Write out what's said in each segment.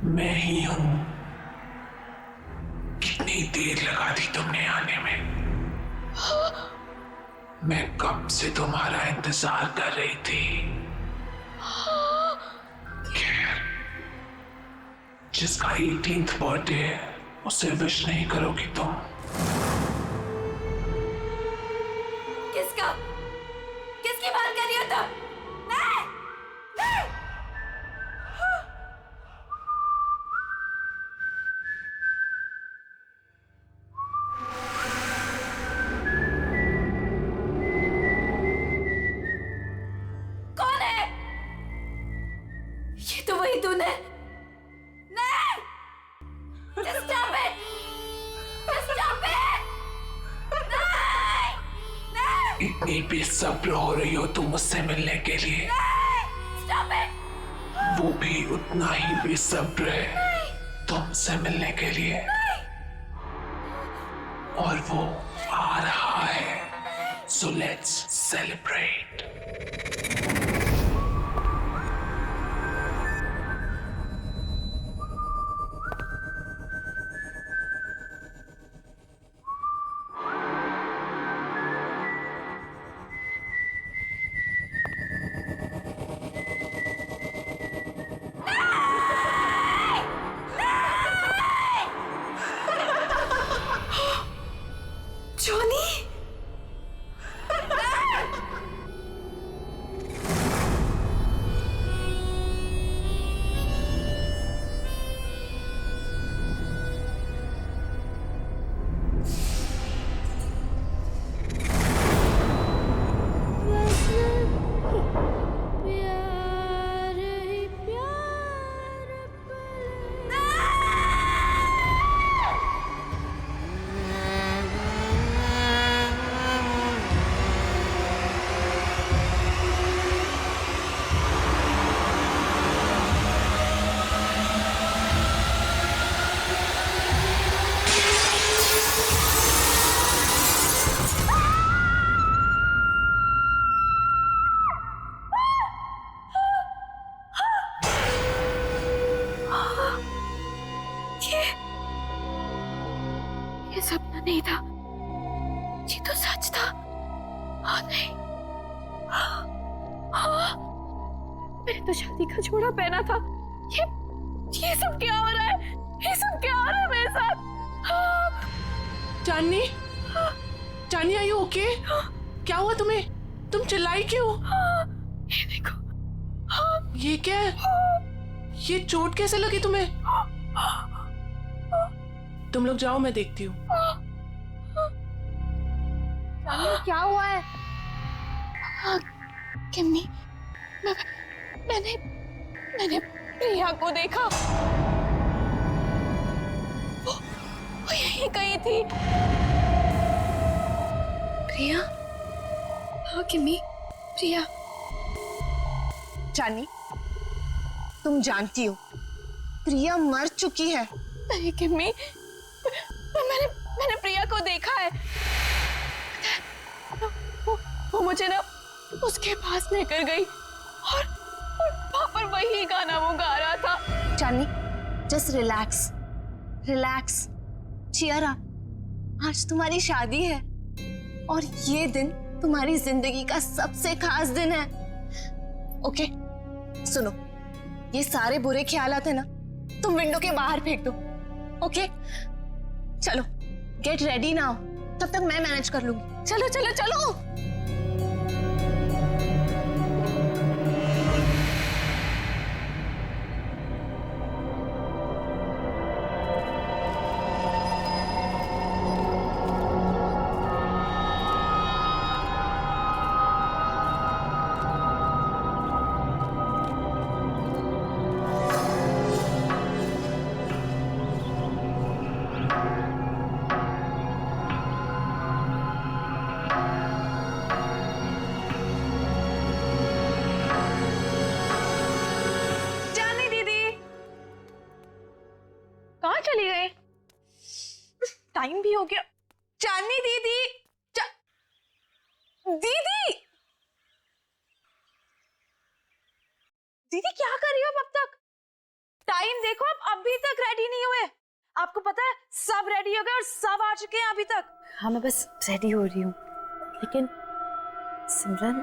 मैं ही हूं। कितनी देर लगा दी तुमने आने में? मैं कब से तुम्हारा इंतजार कर रही थी। खैर, जिसका 18th बर्थडे है उसे विश नहीं करोगी तुम। किसका? किसकी बात कर रही हो तुम? नहीं, नहीं। कौन है? ये तो वही तूने। नहीं! Just stop it! Just stop it! नहीं! नहीं! इतनी बेसब्र हो रही हो तुम मुझसे मिलने के लिए। नहीं! Stop it! वो भी उतना ही बेसब्र है तुमसे मिलने के लिए। और वो आ रहा है। So let's celebrate. जॉनी! ये सपना नहीं था, ये तो सच था। हाँ नहीं, मैंने तो शादी का जोड़ा पहना था। ये सब क्या हो रहा है? ये सब क्या हो रहा है मेरे साथ? चांदनी, चांदनी आर यू ओके? क्या हुआ तुम्हें? तुम चिल्लाई क्यों? ये देखो। ये क्या है? ये चोट कैसे लगी तुम्हें? तुम लोग जाओ, मैं देखती हूँ। क्या हुआ है? किम्मी, मैंने प्रिया को देखा। वो यहीं कहीं थी। प्रिया? हाँ किम्मी, प्रिया। चांदनी, तुम जानती हो प्रिया मर चुकी है। नहीं किम्मी, मैंने प्रिया को देखा है। वो मुझे ना उसके पास लेकर गई और वहां पर वही गाना वो गा रहा था। Chandni, just relax, relax, cheer up. आज तुम्हारी शादी है और ये दिन तुम्हारी जिंदगी का सबसे खास दिन है। ओके, सुनो, ये सारे बुरे ख्यालात है ना, तुम विंडो के बाहर फेंक दो। ओके, चलो गेट रेडी नाउ, तब तक मैं मैनेज कर लूंगी। चलो चलो चलो। टाइम भी हो गया। चांदनी दीदी, दीदी, दीदी क्या कर रही हो अब तक? टाइम देखो आप अभी तक रेडी नहीं हुए। आपको पता है सब रेडी हो गए और सब आ चुके हैं अभी तक। हाँ मैं बस रेडी हो रही हूँ, लेकिन सिमरन,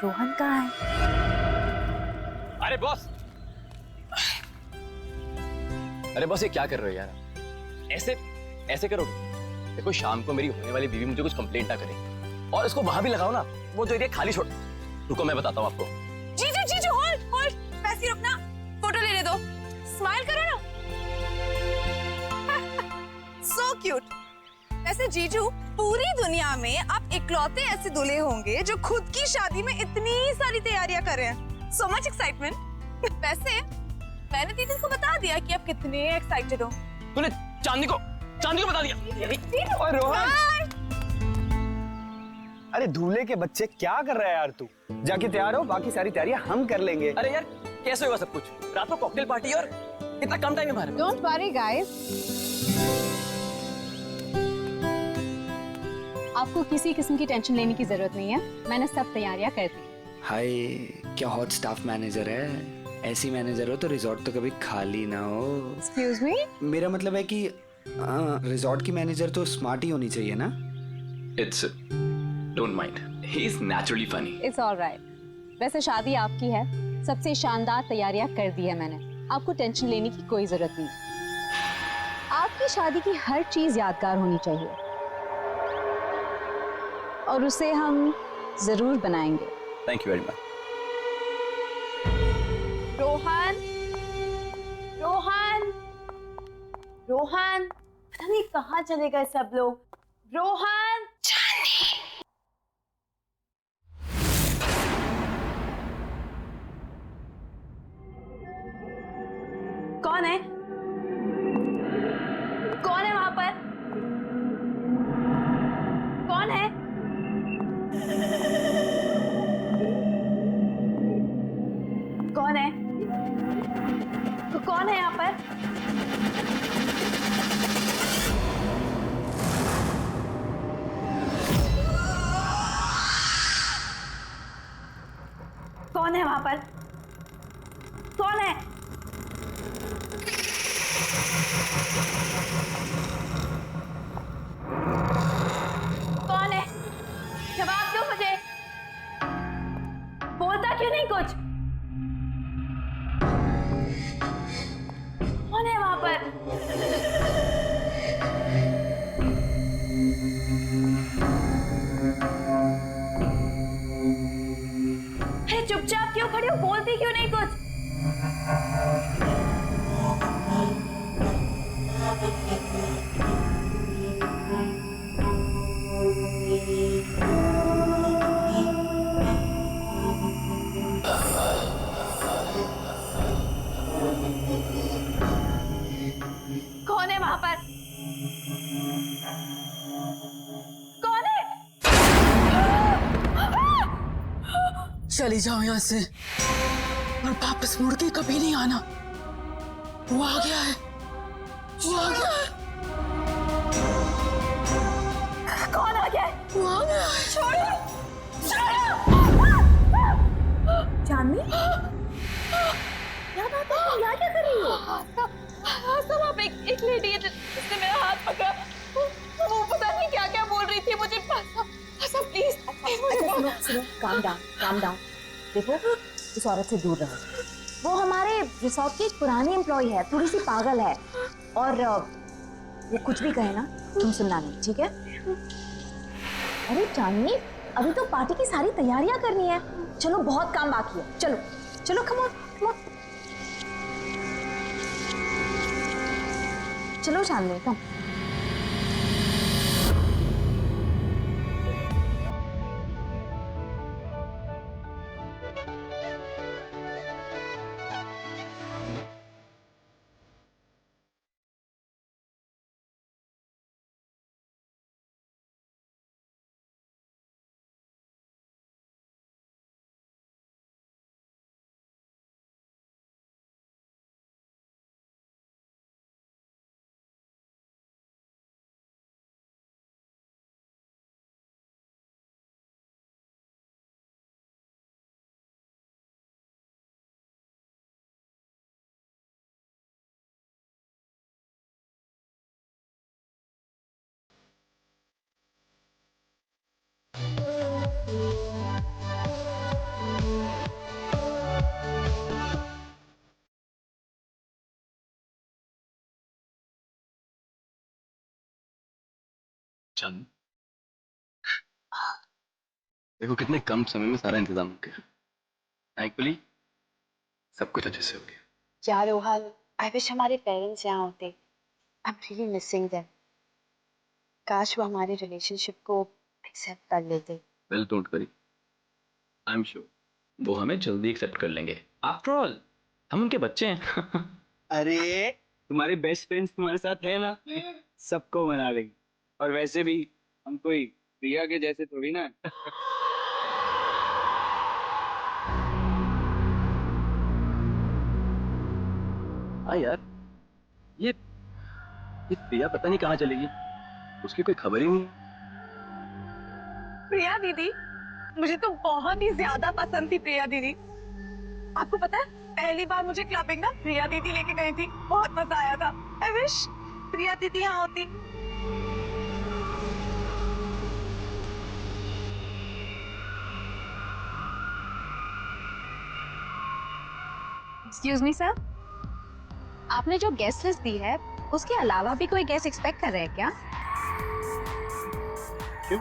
रोहन कहाँ है? अरे बॉस, अरे बॉस ये क्या कर रहे हो यार? ऐसे ऐसे करोगे? देखो शाम को मेरी होने वाली बीवी मुझे कुछ कंप्लेंट ना करे, और इसको वहां भी लगाओ ना, वो जो एरिया खाली छोड़। रुको मैं बताता हूँ आपको। जीजू जीजू होल्ड होल्ड, वैसे ही रुकना, फोटो लेने दो, स्माइल करो ना। So cute. वैसे जीजू, पूरी दुनिया में आप इकलौते ऐसे दूल्हे होंगे जो खुद की शादी में इतनी सारी तैयारियां कर रहे हैं। So much excitement. वैसे मैंने दीदी को बता दिया कि आप कितने एक्साइटेड हो। तूने चांदनी को बता दिया। और रोहन, अरे दूल्हे के बच्चे क्या कर रहा है यार तू? जाके तैयार हो, बाकी सारी तैयारियां हम कर लेंगे। अरे यार कैसे होगा सब कुछ? रात को कॉकटेल पार्टी और इतना कम टाइम है हमारे। डोंट वरी गाइस, आपको किसी किस्म की टेंशन लेने की जरूरत नहीं है, मैंने सब तैयारियां कर दी। हाय, क्या हॉट स्टाफ मैनेजर है। ऐसी मैनेजर हो तो रिजॉर्ट तो कभी खाली ना हो। एक्सक्यूज मी, मेरा मतलब है कि रिजॉर्ट की मैनेजर तो स्मार्ट ही होनी चाहिए ना। It's don't mind, he is naturally funny. It's alright. वैसे शादी आपकी है, सबसे शानदार तैयारियां कर दी है मैंने, आपको टेंशन लेने की कोई जरूरत नहीं। आपकी शादी की हर चीज यादगार होनी चाहिए और उसे हम जरूर बनाएंगे। Thank you very much. Rohan, Rohan, Rohan, पता नहीं कहाँ चले गए सब लोग। रोहन, कौन है? कौन है वहां पर? कौन है? कौन है? कौन है यहाँ पर? कौन है वहां पर? कौन है? कौन है? जवाब दो मुझे। बोलता क्यों नहीं कुछ? कौन है वहां पर? अरे चुपचाप क्यों खड़े हो? बोलती क्यों नहीं कुछ? कौन है वहां पर? कौन है? चली जाओ यहाँ से और वापस मुड़ के कभी नहीं आना। वो आ गया है, वो आ गया है, कौन आ गया है? वो आ गया है। छोड़ो, छोड़ो। चांदनी, क्या बात है? तुम यहाँ क्या कर रही हो? सब आप एक लेडी है जिसने मेरा हाथ पकड़ा, वो पता नहीं क्या क्या बोल रही थी मुझे। सब प्लीज सुनो, काम डाउन। देखो, इस औरत से दूर रहो। वो हमारे रिसोर्ट की एक पुरानी एम्प्लॉय है, थोड़ी सी पागल है, और वो कुछ भी कहे ना तुम सुनना नहीं, ठीक है? अरे चांदनी, अभी तो पार्टी की सारी तैयारियां करनी है। चलो, बहुत काम बाकी है। चलो चलो, कम ऑन। चलो चांदनी, कम। चल देखो कितने कम समय में सारा इंतजाम हो गया। थैंकफुली सब कुछ अच्छे से हो गया। यार रोहन, आई विश हमारे पेरेंट्स यहाँ होते। I am really missing them. काश वो हमारे रिलेशनशिप को एक्सेप्ट कर लेते। Well don't worry, I am sure वो हमें जल्दी एक्सेप्ट कर लेंगे। आफ्टर ऑल हम उनके बच्चे हैं। अरे तुम्हारे बेस्ट फ्रेंड्स तुम्हारे साथ है ना, सबको मना लेंगे। और वैसे भी हम कोई प्रिया के जैसे थोड़ी ना। हाँ यार, ये प्रिया पता नहीं कहाँ चलेगी, उसकी कोई खबर ही नहीं। प्रिया दीदी, मुझे तो बहुत ही ज्यादा पसंद थी प्रिया दीदी। आपको पता है, पहली बार मुझे क्लबिंग ना प्रिया दीदी लेके गई थी, बहुत मजा आया था। आई विश प्रिया दीदी यहाँ होती। एक्सक्यूज मी सर, आपने जो गेस्ट लिस्ट दी है उसके अलावा भी कोई गेस्ट एक्सपेक्ट कर रहे हैं क्या? क्यों,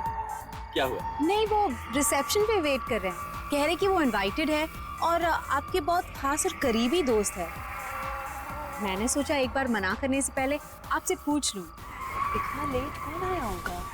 क्या हुआ? नहीं, वो रिसेप्शन पे वेट कर रहे हैं। कह रहे कि वो इनवाइटेड है और आपके बहुत खास और करीबी दोस्त है। मैंने सोचा एक बार मना करने से पहले आपसे पूछ लूं, इतना लेट कौन आया होगा?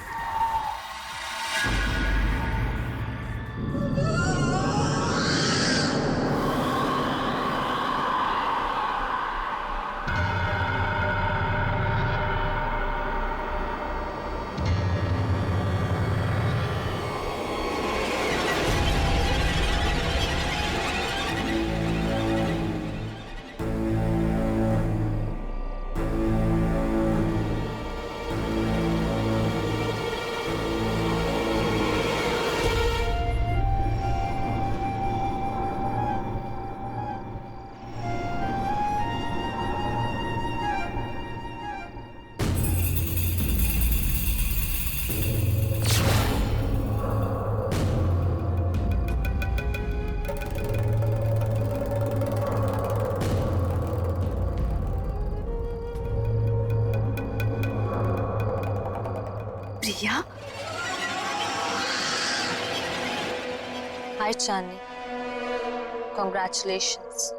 प्रिया, हाय चांदनी, कॉन्ग्रेचुलेशंस।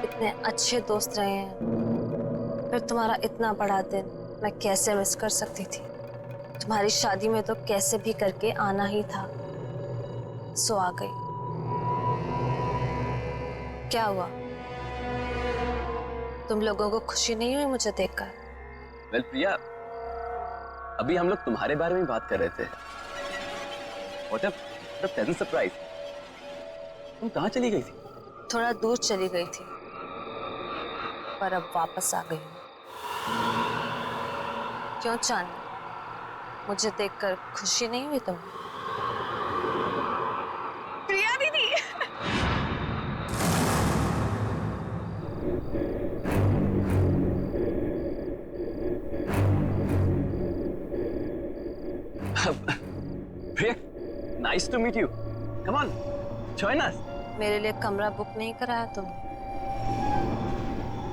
इतने अच्छे दोस्त रहे हैं, फिर तुम्हारा इतना बड़ा दिन मैं कैसे मिस कर सकती थी। तुम्हारी शादी में तो कैसे भी करके आना ही था, सो आ गई। क्या हुआ, तुम लोगों को खुशी नहीं हुई मुझे देखकर? वेल प्रिया, अभी हम लोग तुम्हारे बारे में बात कर रहे थे। What a pleasant surprise। तुम कहाँ चली गई थी? थोड़ा दूर चली गई थी, पर अब वापस आ गई हूँ। क्यों चांदनी, मुझे देखकर खुशी नहीं हुई तुम्हें? प्रिया दीदी, Priya, nice to meet you. Come on, join us. मेरे लिए कमरा बुक नहीं कराया तुमने?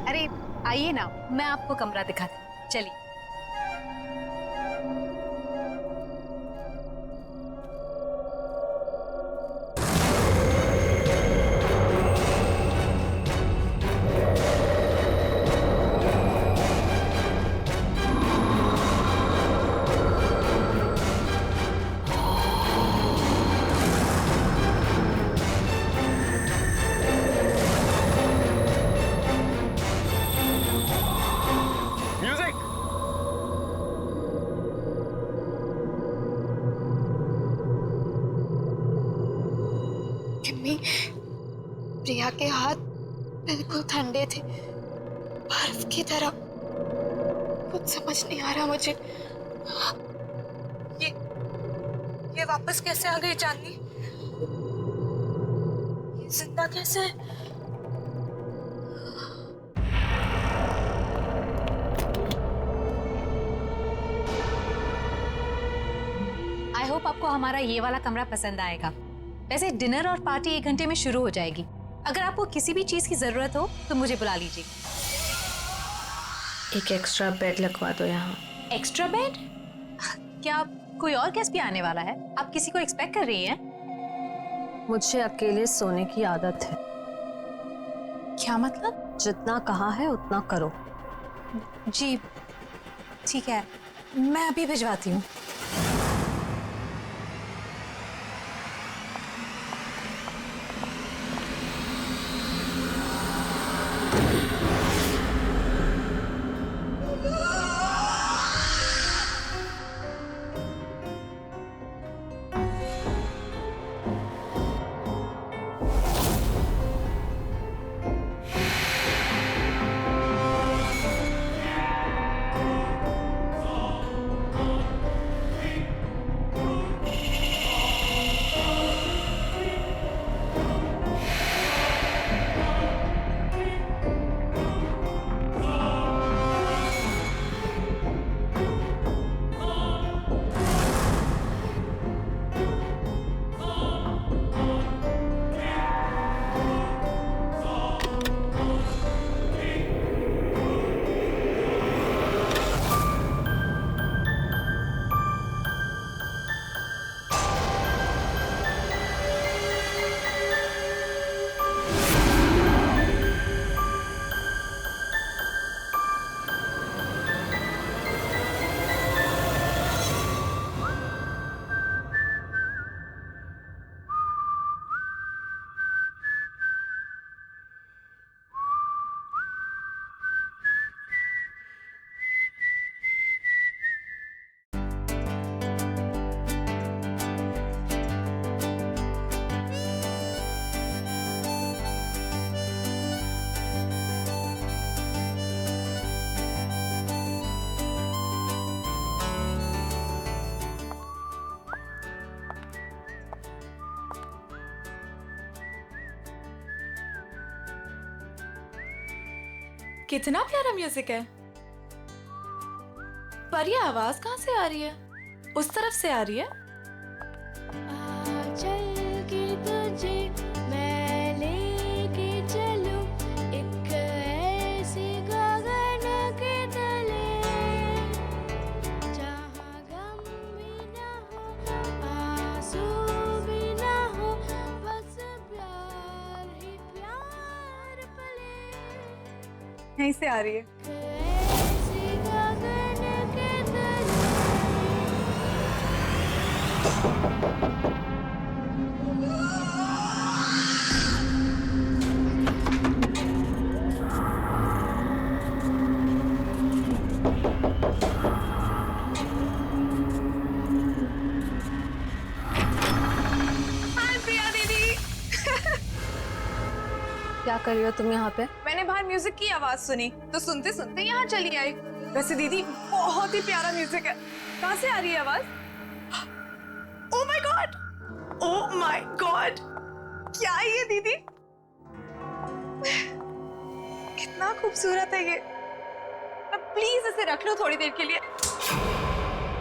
अरे आइए ना, मैं आपको कमरा दिखाती हूँ, चलिए। प्रिया के हाथ बिल्कुल ठंडे थे, बर्फ की तरह। कुछ समझ नहीं आ रहा मुझे। ये वापस कैसे आ गई चांदनी? ये जिंदा कैसे है? आई होप आपको हमारा ये वाला कमरा पसंद आएगा। वैसे डिनर और पार्टी 1 घंटे में शुरू हो जाएगी। अगर आपको किसी भी चीज की जरूरत हो तो मुझे बुला लीजिए। एक एक्स्ट्रा बेड लगवा दो यहाँ। Extra bed? क्या कोई और गेस्ट भी आने वाला है? आप किसी को एक्सपेक्ट कर रही हैं? मुझे अकेले सोने की आदत है। क्या मतलब? जितना कहा है उतना करो। जी ठीक है, मैं अभी भिजवाती हूँ। कितना प्यारा म्यूजिक है। पर ये आवाज कहाँ से आ रही है? उस तरफ से आ रही है। यहीं से आ रही है। क्या कर रही हो तुम यहाँ पे? मैंने बाहर म्यूजिक की आवाज सुनी तो सुनते सुनते यहाँ चली आई। वैसे दीदी बहुत ही प्यारा म्यूजिक है। कहाँ से आ रही है आवाज? Oh my God, oh my God, क्या है ये दीदी? कितना खूबसूरत है ये। अब प्लीज इसे रख लो थोड़ी देर के लिए।